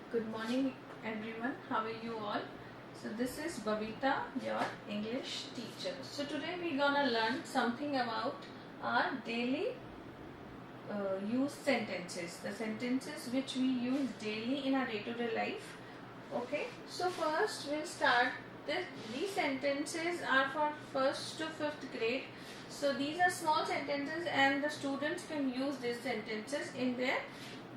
Good morning everyone. How are you all? So this is Babita, your English teacher. So today we're gonna learn something about our daily use sentences. The sentences which we use daily in our day-to-day life. Okay. So first we'll start this. These sentences are for 1st to 5th grade. So these are small sentences and the students can use these sentences in their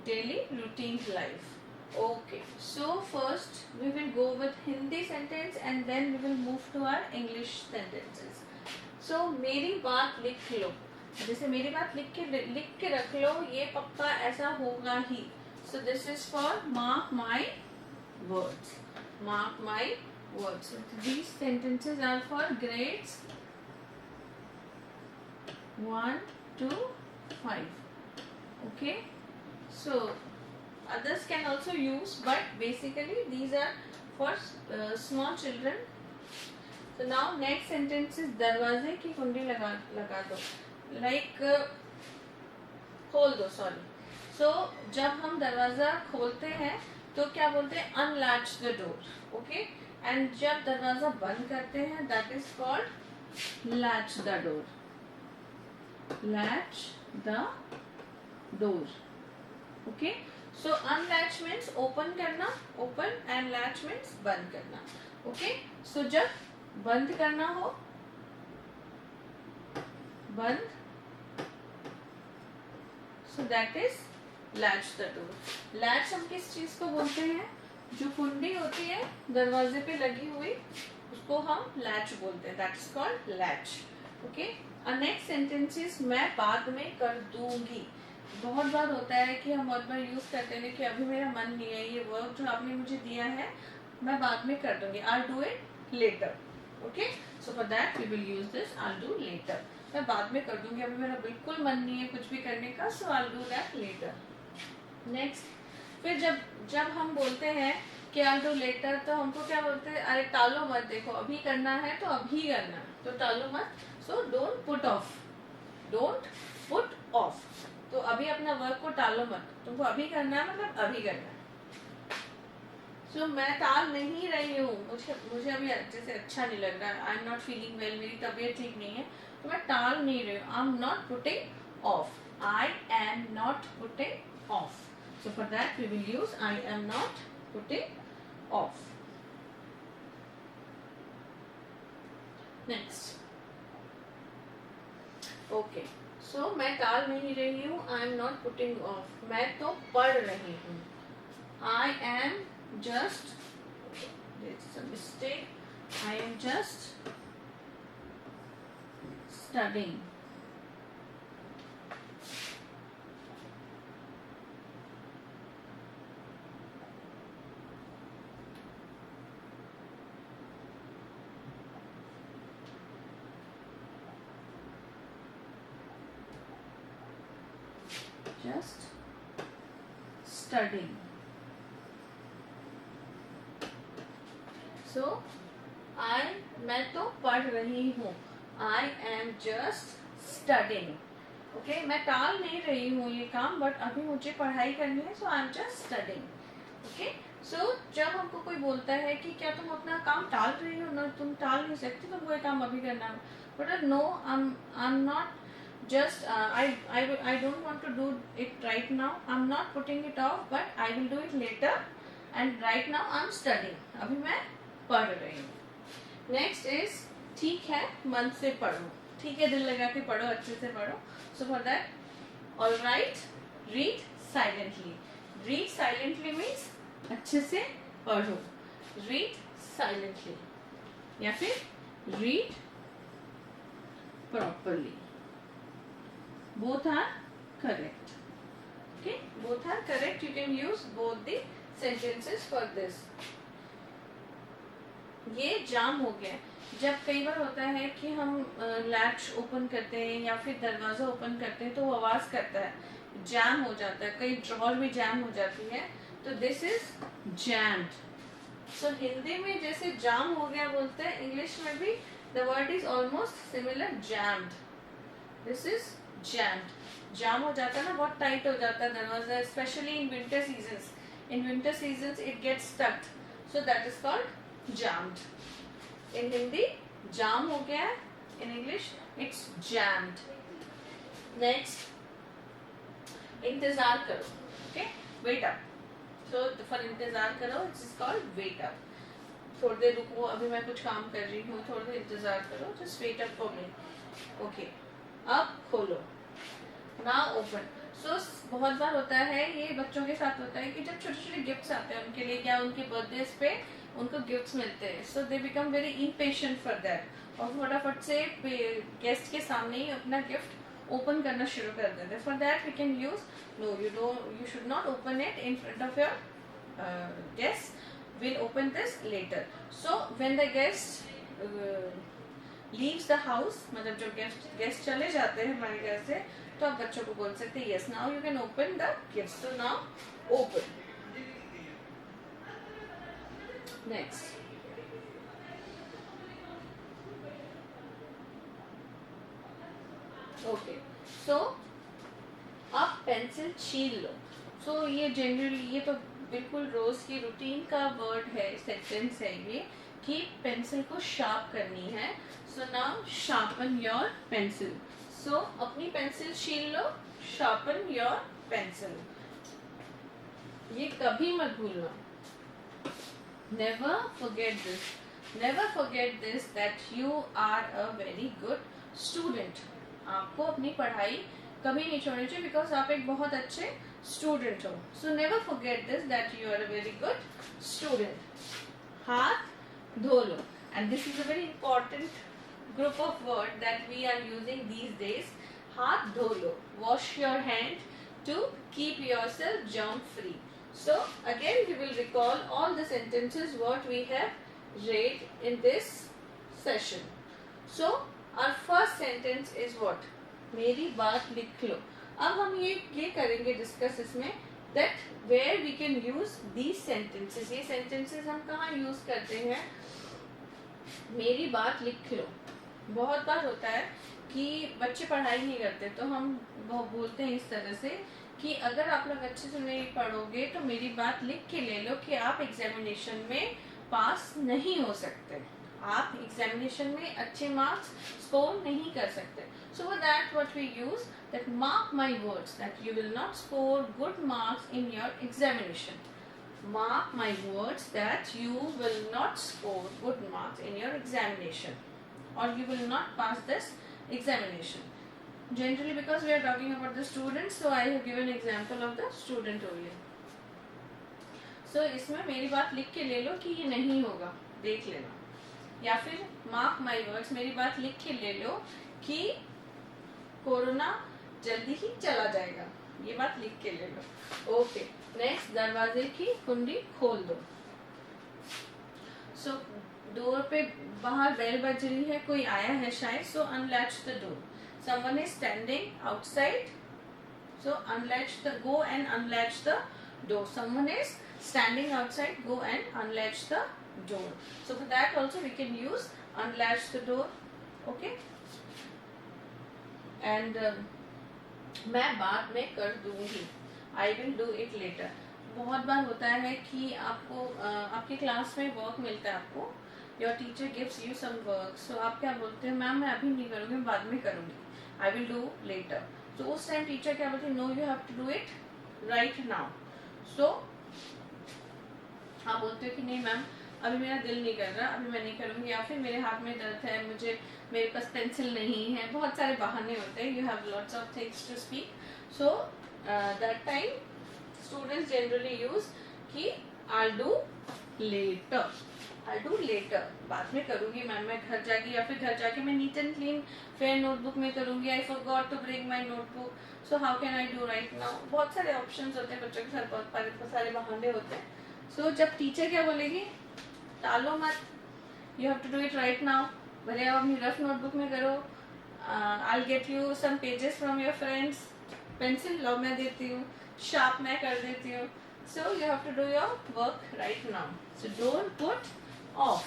daily routine life. Okay, so first we will go with Hindi sentence and then we will move to our English sentences. So मेरी बात लिख लो, जैसे मेरी बात लिख के रख लो, ये पक्का ऐसा होगा ही. So this is for mark my words. Mark my words. These sentences are for grades 1 to 5. Okay, so others can also use, but basically these are for small children. So now next sentence is दरवाजे की कुंडी लगा दो, like खोल दो, sorry. So जब हम दरवाजा खोलते हैं तो क्या बोलते हैं? Unlatch the door. Okay, and जब दरवाजा बंद करते हैं that is called latch the door. Latch the door. Okay, so unlatch means open करना, open, and latch means बंद करना. Okay, so जब बंद करना हो, बंद, so that is latch the door. Latch हम किस चीज को बोलते हैं? जो कुंडी होती है दरवाजे पे लगी हुई, उसको हम latch बोलते हैं. That is called latch. Okay, our next sentence is मैं बाद में कर दूंगी. बहुत बार होता है कि हम बहुत बार यूज करते हैं कि अभी मेरा मन नहीं है, ये वर्क जो आपने मुझे दिया है मैं बाद में कर दूंगी. I'll do it later. Okay, so for that we will use this I'll do later. मैं बाद में कर दूंगी, अभी मेरा बिल्कुल मन नहीं है कुछ भी करने का, so I'll do that later. Next, फिर जब हम बोलते हैं कि I'll do later तो हमको क्या बोलते हैं? अरे टालो मत, देखो अभी करना है तो अभी करना, तो टालो मत. So don't put off. Don't put off. तो अभी अपना वर्क को टालो मत, तुमको अभी करना है मतलब अभी करना है. सो मैं टाल नहीं रही हूँ, मुझे अभी जैसे अच्छा नहीं लग रहा है, आई एम नॉट फीलिंग वेल, मेरी तबीयत ठीक नहीं है, तो मैं टाल नहीं रही हूँ. I am not putting off. I am not putting off. So for that we will use I am not putting off. Next. Okay, so मैं टाल नहीं रही हूँ, I am not putting off. मैं तो पढ़ रही हूँ. I am just, this is a mistake, I am just studying. Just studying. So मैं तो पढ़ रही हूँ. I am just studying. Okay, मैं टाल नहीं रही हूँ ये काम, बट अभी मुझे पढ़ाई करनी है, so I am just studying. Okay, so जब हमको कोई बोलता है कि क्या तुम अपना काम टाल रही हो ना, तुम टाल नहीं सकती, तुमको ये काम अभी करना है, but no, I'm not just I don't want to do it right now. I'm not putting it off, but I will do it later, and right now I'm studying. अभी मैं पढ़ रही हूँ. Next is ठीक है मन से पढ़ो. ठीक है, दिल लगा के पढ़ो, अच्छे से पढ़ो. So for that, all right, read silently. Read silently means अच्छे से पढ़ो. Read silently या फिर read properly. Both are correct. Okay, both are correct. You can use both the sentences for this. ये जाम हो गया. जब कई बार होता है कि हम लैच ओपन करते हैं या फिर दरवाजा ओपन करते हैं तो वो आवाज करता है, जैम हो जाता है, कई ड्रॉर भी जैम हो जाती है, तो दिस इज जैम्ड. सो हिंदी में जैसे जाम हो गया बोलते हैं, इंग्लिश में भी the word is almost similar, jammed. This is jammed. जाम हो जाता है ना, बहुत टाइट हो जाता है दरवाजा, specially in winter seasons. In winter seasons it gets stuck, so that is called jammed. In Hindi jam हो गया है, in English it's jammed. Next, इंतजार करो. Okay, wait up. So for इंतजार करो it is called wait up. थोड़ी देर रुको, अभी मैं कुछ काम कर रही हूँ, थोड़ी देर इंतजार करो, just wait up for me. Okay, अब खोलो. Now open. So बहुत बार होता है, ये बच्चों के साथ होता है कि जब छोटे छोटे गिफ्ट्स आते हैं उनके लिए, या उनके बर्थडेज पे उनको गिफ्ट्स मिलते हैं, so they become very impatient for that, और फटाफट से गेस्ट के सामने ही अपना गिफ्ट ओपन करना शुरू कर देते हैं. For that we can use, no you should not open it in front of your guest, will open this letter. So when the guest leaves the house, मतलब जो गेस्ट चले जाते हैं हमारे घर से, तो आप बच्चों को बोल सकते हैं yes now you can open the gifts. So now open. Next, okay, so आप पेंसिल छील लो. सो ये जनरली, ये तो बिल्कुल रोज की रूटीन का वर्ड है, सेंटेंस है ये, कि पेंसिल को शार्प करनी है. So now sharpen your pencil. So अपनी पेंसिल छील लो, शार्पन योर पेंसिल. ये कभी मत भूलना. Never forget this. Never forget this that you are a very good student. आपको अपनी पढ़ाई कभी नहीं छोड़नी चाहिए, बिकॉज आप एक बहुत अच्छे स्टूडेंट हो. So never forget this that you are a very good student. हाथ धो लो. And this is a very important group of word that we are using these days. हाथ धो लो. Wash your hand to keep yourself germ free. So again we will recall all the sentences what we have read in this session. So our first sentence is what? मेरी बात लिख लो. अब हम ये करेंगे discuss इसमें that where we can use these sentences. ये sentences हम कहाँ use करते हैं? मेरी बात लिख लो. बहुत बार होता है कि बच्चे पढ़ाई नहीं करते, तो हम बोलते हैं इस तरह से कि अगर आप लोग अच्छे से नहीं पढ़ोगे तो मेरी बात लिख के ले लो कि आप एग्जामिनेशन में पास नहीं हो सकते, आप एग्जामिनेशन में अच्छे मार्क्स स्कोर नहीं कर सकते. So for that what we use, that mark my words that you will not score good marks in your examination. Mark my words that you will not score good marks in your examination, or you will not pass this examination. Generally, because we are talking about the students, so I have given example of the student only. So इसमें मेरी बात लिख के ले लो कि ये नहीं होगा, देख लेना. या फिर mark my words, मेरी बात लिख के ले लो कि कोरोना जल्दी ही चला जाएगा, ये बात लिख के ले लो. ओके, नेक्स्ट, दरवाजे की कुंडी खोल दो. सो डोर पे बाहर बेल बज रही है, कोई आया है शायद, so unlatch the door. Someone is standing outside, so unlatch the, go and unlatch the door. Someone is standing outside, go and unlatch the door. So for that also we can use unlatch the door. Okay, and मैं बाद में कर दूंगी, I will do it later. बहुत बार होता है कि आपको आपके क्लास में वर्क मिलता है, आपको your teacher gives you some work, so आप क्या बोलते हैं, मैम मैं अभी नहीं करूँगी, मैं बाद में करूँगी, आई विल डू लेटर. तो उस टाइम टीचर क्या बोलते हैं, no you have to do it right now. So आप बोलते हो कि नहीं मैम अभी मेरा दिल नहीं कर रहा, अभी मैं नहीं करूँगी, या फिर मेरे हाथ में दर्द है, मेरे पास पेंसिल नहीं है, बहुत सारे बहाने होते हैं, you have lots of things to speak. So that time students generally use कि I do later, I do later, बाद में करूँगी मैम, मैं घर जाके, या फिर घर जाके मैं neat and clean fair notebook में करूँगी, I forgot to bring my notebook, so how can I do right now. बहुत सारे ऑप्शंस होते हैं बच्चों के साथ, बहुत सारे बहाने होते हैं. सो जब टीचर क्या बोलेगी, टालो मत, you have to do it right now, भले आप अपनी रफ नोटबुक में करो, I get you some pages from your friends, pencil लो मैं देती हूँ, शार्प मैं कर देती हूँ, so you have to do your work right now. So don't put off,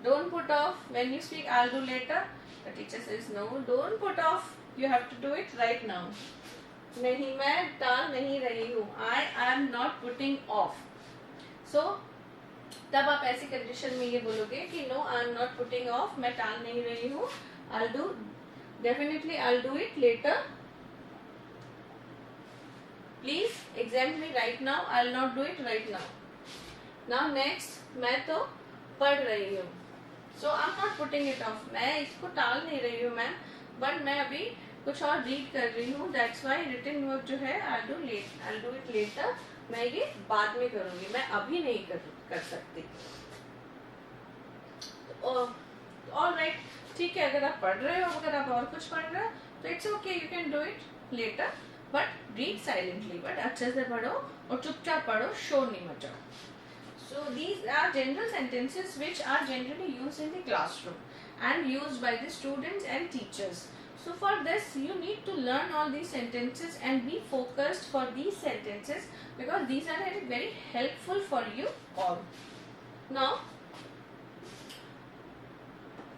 don't put off when you speak I'll do later, the teacher says no, don't put off, you have to do it right now. नहीं, मैं टाल नहीं रही हूँ. I am not putting off. So तब आप ऐसी condition में ये बोलोगे कि no, I am not putting off. मैं टाल नहीं रही हूँ. I'll do, definitely I'll do it later. Please exempt me right now. I'll not do it right now. Now next, मैं तो पढ़ रही हूँ. So I'm not putting it off. मैं इसको टाल नहीं रही हूँ मैम, बट मैं अभी कुछ और रीड कर रही हूँ. That's why written work जो है I'll do it later. मैं ये बाद में करूँगी, मैं अभी नहीं कर सकती. All right, ठीक है. अगर आप पढ़ रहे हो, अगर आप और कुछ पढ़ रहे हो तो it's okay, you can do it later. But read silently. But अच्छे से पढ़ो और चुपचाप पढ़ो, शोर नहीं मचाओ. So these are general sentences which are generally used in the classroom and used by the students and teachers. So for this you need to learn all these sentences and be focused for these sentences because these are very helpful for you all. Now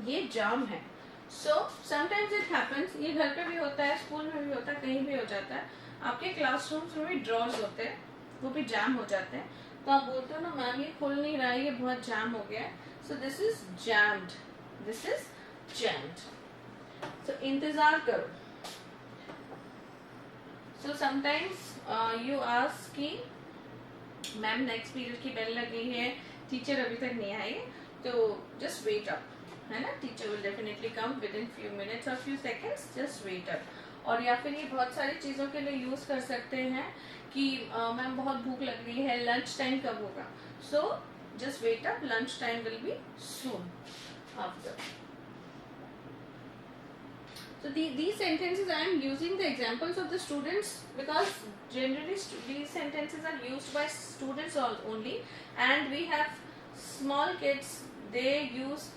ये जाम है. So sometimes it happens, ये घर पे भी होता है, school में भी होता है, कहीं भी हो जाता है. आपके क्लासरूम्स में भी ड्रॉर्स होते हैं, वो भी जाम हो जाते हैं. तो आप बोलते हो ना मैम ये खुल नहीं रहा है, ये बहुत जाम हो गया है. So this is jammed, this is jammed. So इंतजार करो. सो समटाइम्स यू आस्क कि मैम नेक्स्ट पीरियड की बेल लग गई है, टीचर अभी तक नहीं आई, तो जस्ट वेट अप, है ना. Teacher will definitely come within few minutes और few seconds, just wait up. और या फिर ये बहुत सारी चीज़ों के लिए यूज़ कर सकते हैं कि मैम बहुत भूख लग रही है, लंच टाइम कब होगा. So just wait up, lunch time will be soon after. So these sentences I am using the examples of the students because generally these sentences are used by students only, and we have small kids, they use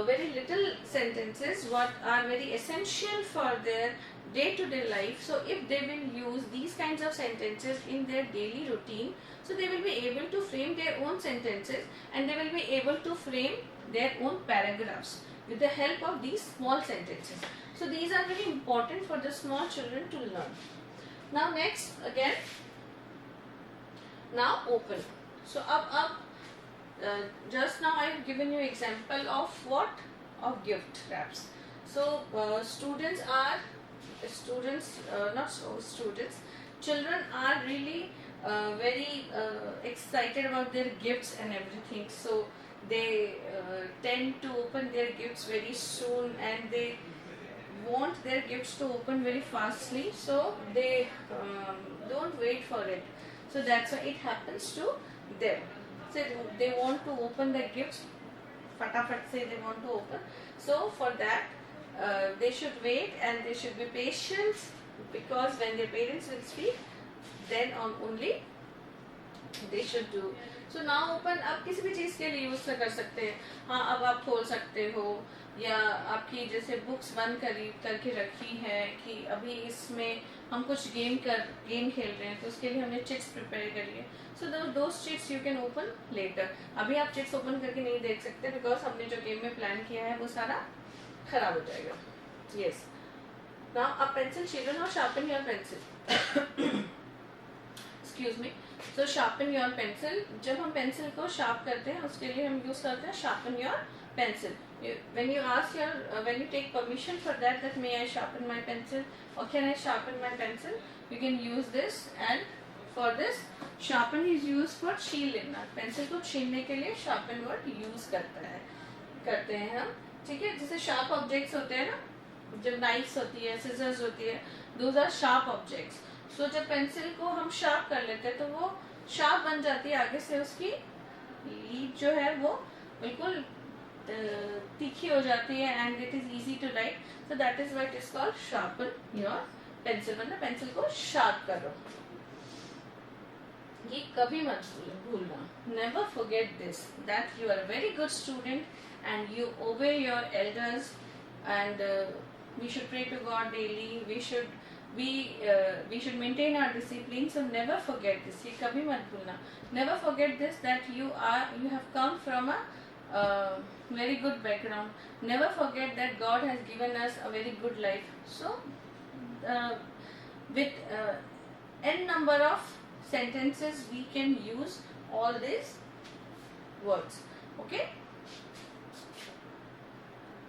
very little sentences what are very essential for their day-to-day life. So if they will use these kinds of sentences in their daily routine, so they will be able to frame their own sentences and they will be able to frame their own paragraphs with the help of these small sentences. So these are very important for the small children to learn. Now next again, now open. So up just now I have given you example of what, of gift wraps. So students children are really very excited about their gifts and everything. So they tend to open their gifts very soon and they want their gifts to open very fastly, so they don't wait for it. So that's why it happens to them. So they want to open their gifts fatafat se, they want to open. So for that they should wait and they should be patient because when their parents will speak then only they should do. So now open आप किसी भी चीज़ के लिए use कर सकते हैं. हाँ, अब आप खोल सकते हो, या आपकी जैसे बुक्स बंद करके रखी है कि अभी इसमें हम कुछ गेम खेल रहे हैं तो उसके लिए हमने चिट्स प्रिपेयर करी है. So those chits you can open later. अभी आप चिट्स ओपन करके नहीं देख सकते बिकॉज हमने जो गेम में प्लान किया है वो सारा खराब हो जाएगा. Yes. Now a pencil, children, और sharpen your pencil. Excuse me. So sharpen your pencil. जब हम पेंसिल को शार्प करते हैं उसके लिए हम यूज करते हैं sharpen your pencil. When you ask when you take permission for that may I sharpen my pencil or can I sharpen my pencil, you can use this. And for this sharpen is used for छील लेना. Pencil को छीलने के लिए sharpen word use करते हैं हम. ठीक है. जैसे sharp objects होते हैं ना, जब knives होती है, scissors होती है, those are sharp objects. So जब पेंसिल को हम sharp कर लेते हैं तो वो sharp बन जाती है. आगे से उसकी लीड जो है वो बिल्कुल तीखी हो जाती है and it is easy to write. So that is what is called sharpen your pencil. मतलब पेंसिल को शार्प करो. ये कभी मत भूलना. Never forget this, that you are a very good student and you obey your elders and we should pray to God daily. we should maintain our discipline. So never forget this. ये कभी मत भूलना. Never forget this, that you have come from a very good background. Never forget that God has given us a very good life. So with n number of sentences we can use all these words. Okay.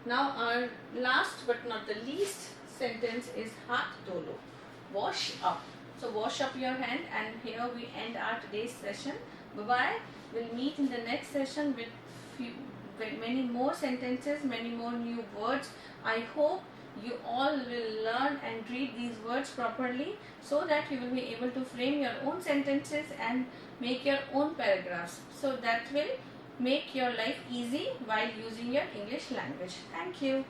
Now our last but not the least sentence is hath dholo, wash up. So wash up your hand, and here we end our today's session. Bye bye. We'll meet in the next session with many more sentences, many more new words. I hope you all will learn and read these words properly, so that you will be able to frame your own sentences and make your own paragraphs. So that will make your life easy while using your English language. Thank you.